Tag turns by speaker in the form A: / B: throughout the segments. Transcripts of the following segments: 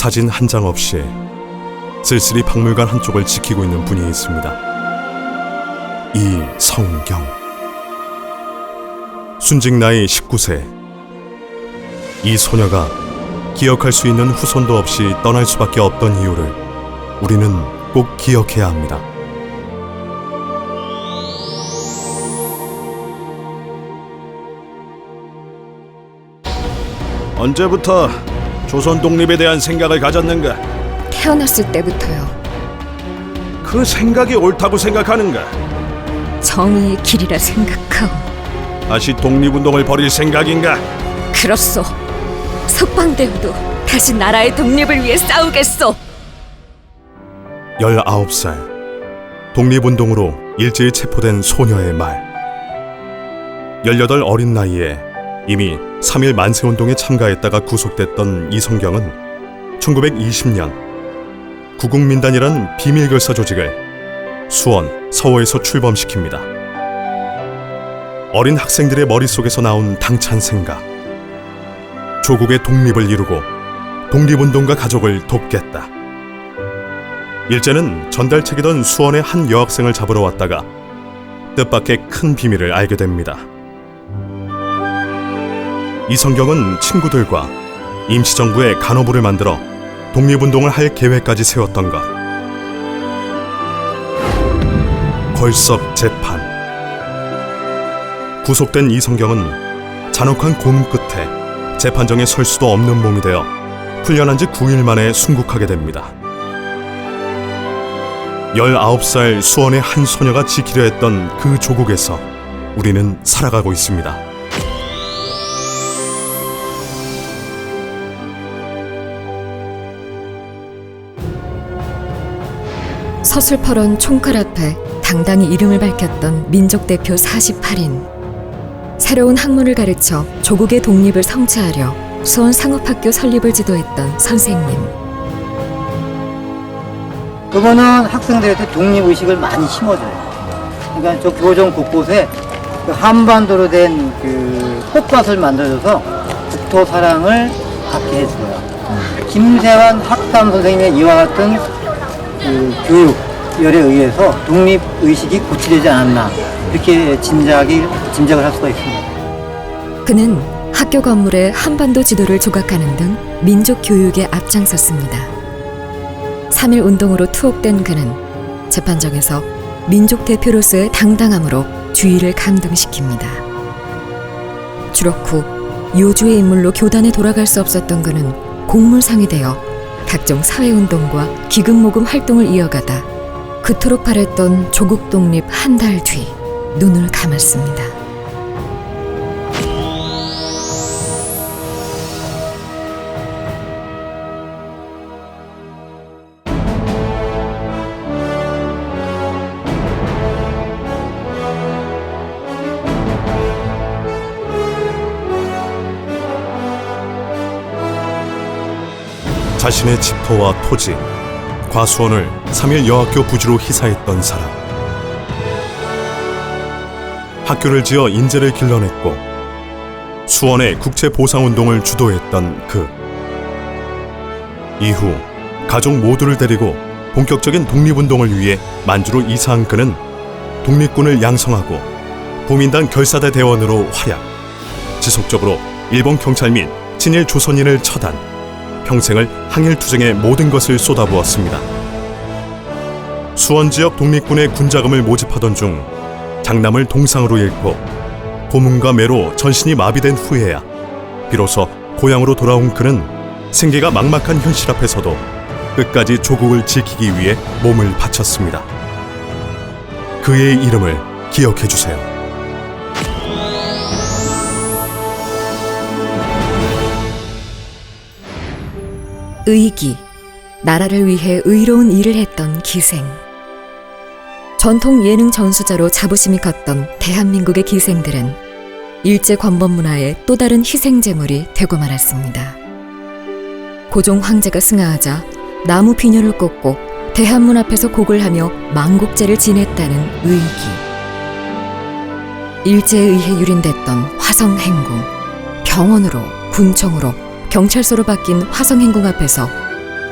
A: 사진 한 장 없이 쓸쓸히 박물관 한쪽을 지키고 있는 분이 있습니다. 이성경. 순직 나이 19세. 이 소녀가 기억할 수 있는 후손도 없이 떠날 수밖에 없던 이유를 우리는 꼭 기억해야 합니다.
B: 언제부터 조선 독립에 대한 생각을 가졌는가?
C: 태어났을 때부터요.
B: 그 생각이 옳다고 생각하는가?
C: 정의의 길이라 생각하오.
B: 다시 독립운동을 벌일 생각인가?
C: 그렇소. 석방되어도 다시 나라의 독립을 위해 싸우겠소.
A: 19살. 독립운동으로 일제히 체포된 소녀의 말. 18 어린 나이에 이미 3.1 만세운동에 참가했다가 구속됐던 이성경은 1920년 구국민단이란 비밀결사 조직을 수원, 서호에서 출범시킵니다. 어린 학생들의 머릿속에서 나온 당찬 생각. 조국의 독립을 이루고 독립운동가 가족을 돕겠다. 일제는 전달책이던 수원의 한 여학생을 잡으러 왔다가 뜻밖의 큰 비밀을 알게 됩니다. 이성경은 친구들과 임시정부의 간호부를 만들어 독립운동을 할 계획까지 세웠던 것. 걸석 재판. 구속된 이성경은 잔혹한 고문 끝에 재판정에 설 수도 없는 몸이 되어 풀려난 지 9일 만에 순국하게 됩니다. 19살 수원의 한 소녀가 지키려 했던 그 조국에서 우리는 살아가고 있습니다.
C: 서슬퍼런 총칼 앞에 당당히 이름을 밝혔던 민족대표 48인. 새로운 학문을 가르쳐 조국의 독립을 성취하려 수원 상업학교 설립을 지도했던 선생님.
D: 그거는 학생들한테 독립의식을 많이 심어줘요. 그러니까 저 교정 곳곳에 그 한반도로 된 그 꽃밭을 만들어줘서 국토 사랑을 갖게 해줘요. 김세환 학담 선생님의 이와 같은 그 교육열에 의해서 독립의식이 고취되지 않았나, 이렇게 짐작을 할 수가 있습니다.
C: 그는 학교 건물에 한반도 지도를 조각하는 등 민족 교육에 앞장섰습니다. 3.1 운동으로 투옥된 그는 재판정에서 민족 대표로서의 당당함으로 주의를 감동시킵니다. 졸업 후 요주의 인물로 교단에 돌아갈 수 없었던 그는 공물상이 되어 각종 사회운동과 기금모금 활동을 이어가다 그토록 바랬던 조국 독립 한 달 뒤 눈을 감았습니다.
A: 자신의 지퍼와 토지, 과수원을 3.1 여학교 부지로 희사했던 사람. 학교를 지어 인재를 길러냈고 수원의 국제보상운동을 주도했던 그. 이후 가족 모두를 데리고 본격적인 독립운동을 위해 만주로 이사한 그는 독립군을 양성하고 부민당 결사대 대원으로 활약. 지속적으로 일본 경찰 및 친일 조선인을 처단. 평생을 항일투쟁에 모든 것을 쏟아부었습니다. 수원 지역 독립군의 군자금을 모집하던 중 장남을 동상으로 잃고 고문과 매로 전신이 마비된 후에야 비로소 고향으로 돌아온 그는 생계가 막막한 현실 앞에서도 끝까지 조국을 지키기 위해 몸을 바쳤습니다. 그의 이름을 기억해 주세요.
C: 의기, 나라를 위해 의로운 일을 했던 기생. 전통 예능 전수자로 자부심이 컸던 대한민국의 기생들은 일제 권범 문화의 또 다른 희생 제물이 되고 말았습니다. 고종 황제가 승하하자 나무 비녀를 꽂고 대한문 앞에서 곡을 하며 망곡제를 지냈다는 의기. 일제에 의해 유린됐던 화성행궁, 병원으로, 군청으로, 경찰서로 바뀐 화성행궁 앞에서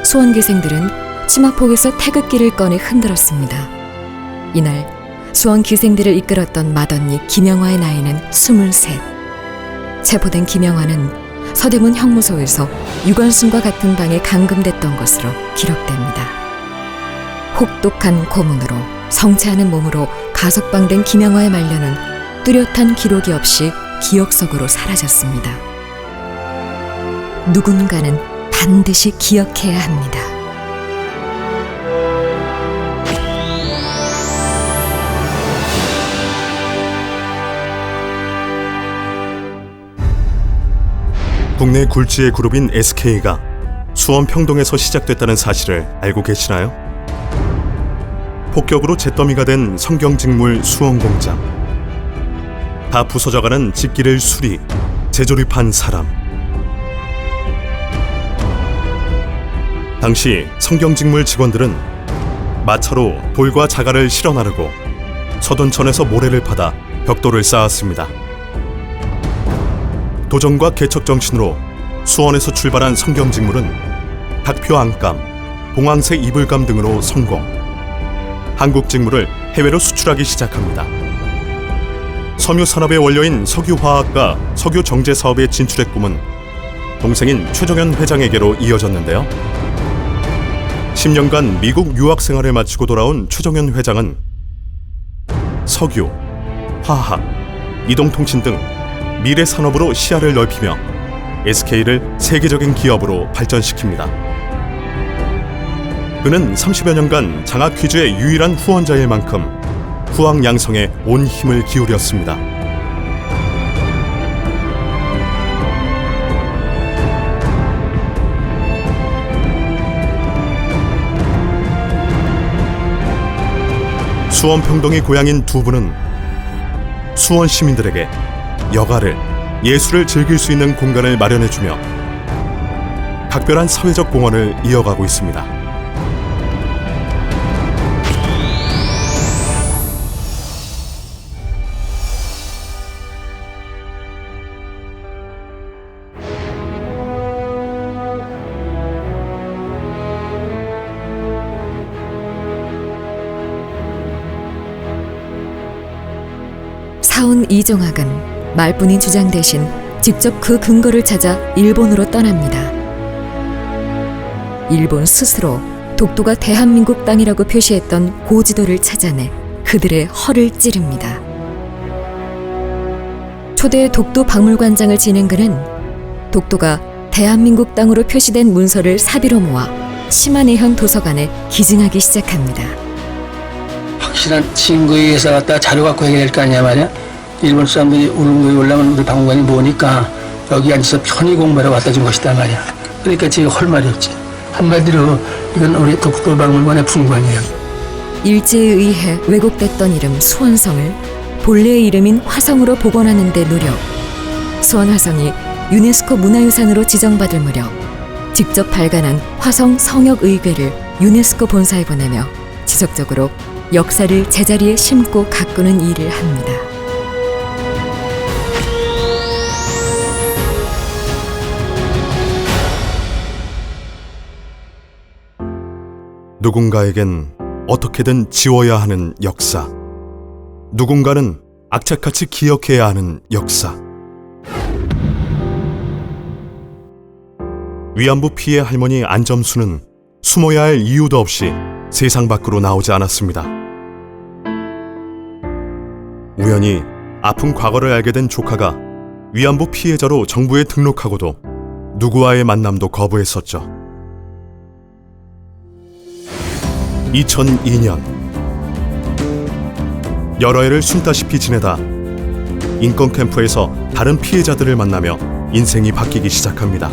C: 수원기생들은 치마폭에서 태극기를 꺼내 흔들었습니다. 이날 수원 기생들을 이끌었던 맏언니 김영화의 나이는 23. 체포된 김영화는 서대문 형무소에서 유관순과 같은 방에 감금됐던 것으로 기록됩니다. 혹독한 고문으로 성체하는 몸으로 가석방된 김영화의 말년은 뚜렷한 기록이 없이 기억 속으로 사라졌습니다. 누군가는 반드시 기억해야 합니다.
A: 국내 굴지의 그룹인 SK가 수원 평동에서 시작됐다는 사실을 알고 계시나요? 폭격으로 잿더미가 된 성경직물 수원공장. 다 부서져가는 직기를 수리, 재조립한 사람. 당시 성경직물 직원들은 마차로 돌과 자갈을 실어 나르고 서둔천에서 모래를 파다 벽돌을 쌓았습니다. 도전과 개척 정신으로 수원에서 출발한 성경직물은 닭표 안감, 봉황색 이불감 등으로 성공. 한국 직물을 해외로 수출하기 시작합니다. 섬유 산업의 원료인 석유화학과 석유 정제 사업에 진출의 꿈은 동생인 최정현 회장에게로 이어졌는데요. 10년간 미국 유학 생활을 마치고 돌아온 최정현 회장은 석유, 화학, 이동통신 등 미래 산업으로 시야를 넓히며 SK를 세계적인 기업으로 발전시킵니다. 그는 30여 년간 장학 퀴즈의 유일한 후원자일 만큼 후학 양성에 온 힘을 기울였습니다. 수원 평동이 고향인 두 분은 수원 시민들에게 여가를, 예술을 즐길 수 있는 공간을 마련해주며 각별한 사회적 공헌을 이어가고 있습니다.
C: 사원 이종학은 말뿐인 주장 대신 직접 그 근거를 찾아 일본으로 떠납니다. 일본 스스로 독도가 대한민국 땅이라고 표시했던 고지도를 찾아내 그들의 허를 찌릅니다. 초대 독도 박물관장을 지낸 그는 독도가 대한민국 땅으로 표시된 문서를 사비로 모아 심한해현 도서관에 기증하기 시작합니다.
E: 확실한 증거에 의해서 갖다 자료 갖고 해야 될 거 아니야 말이야. 일본 사람들이 울릉도에 올라면 우리 박물관이 뭐니까 여기 앉아서 편히 공부하러 갖다 준 것이다 말이야. 그러니까 제가 할 말이 없지. 한마디로 이건 우리 독도 박물관의 풍관이에요.
C: 일제에 의해 왜곡됐던 이름 수원성을 본래의 이름인 화성으로 복원하는 데 노력. 수원 화성이 유네스코 문화유산으로 지정받을 무렵 직접 발간한 화성 성역 의궤를 유네스코 본사에 보내며 지속적으로 역사를 제자리에 심고 가꾸는 일을 합니다.
A: 누군가에겐 어떻게든 지워야 하는 역사. 누군가는 악착같이 기억해야 하는 역사. 위안부 피해 할머니 안점수는 숨어야 할 이유도 없이 세상 밖으로 나오지 않았습니다. 우연히 아픈 과거를 알게 된 조카가 위안부 피해자로 정부에 등록하고도 누구와의 만남도 거부했었죠. 2002년 여러 해를 숨다시피 지내다 인권 캠프에서 다른 피해자들을 만나며 인생이 바뀌기 시작합니다.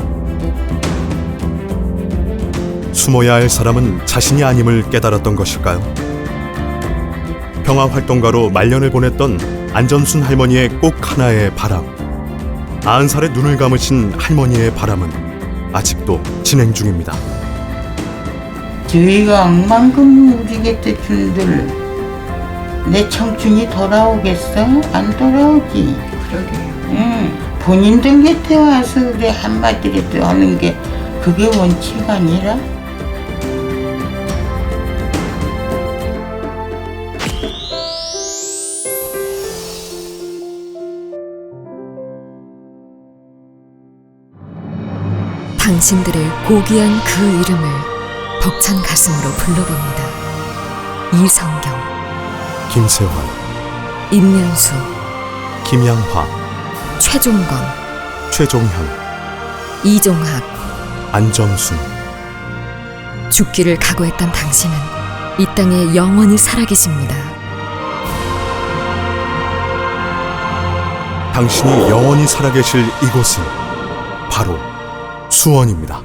A: 숨어야 할 사람은 자신이 아님을 깨달았던 것일까요? 평화활동가로 말년을 보냈던 안전순 할머니의 꼭 하나의 바람. 90살의 눈을 감으신 할머니의 바람은 아직도 진행 중입니다.
F: 저희가 억만금 누리겠대 준들 내 청춘이 돌아오겠어? 안 돌아오지. 그러게. 본인들 곁에 와서 그래 한마디라도 하는 게 그게 원칙 아니라?
C: 당신들의 고귀한 그 이름을 벅찬 가슴으로 불러봅니다. 이성경,
A: 김세환,
C: 임면수,
A: 김양화,
C: 최종건,
A: 최종현,
C: 이종학.
A: 안정순.
C: 죽기를 각오했던 당신은 이 땅에 영원히 살아계십니다.
A: 당신이 영원히 살아계실 이곳은 바로 수원입니다.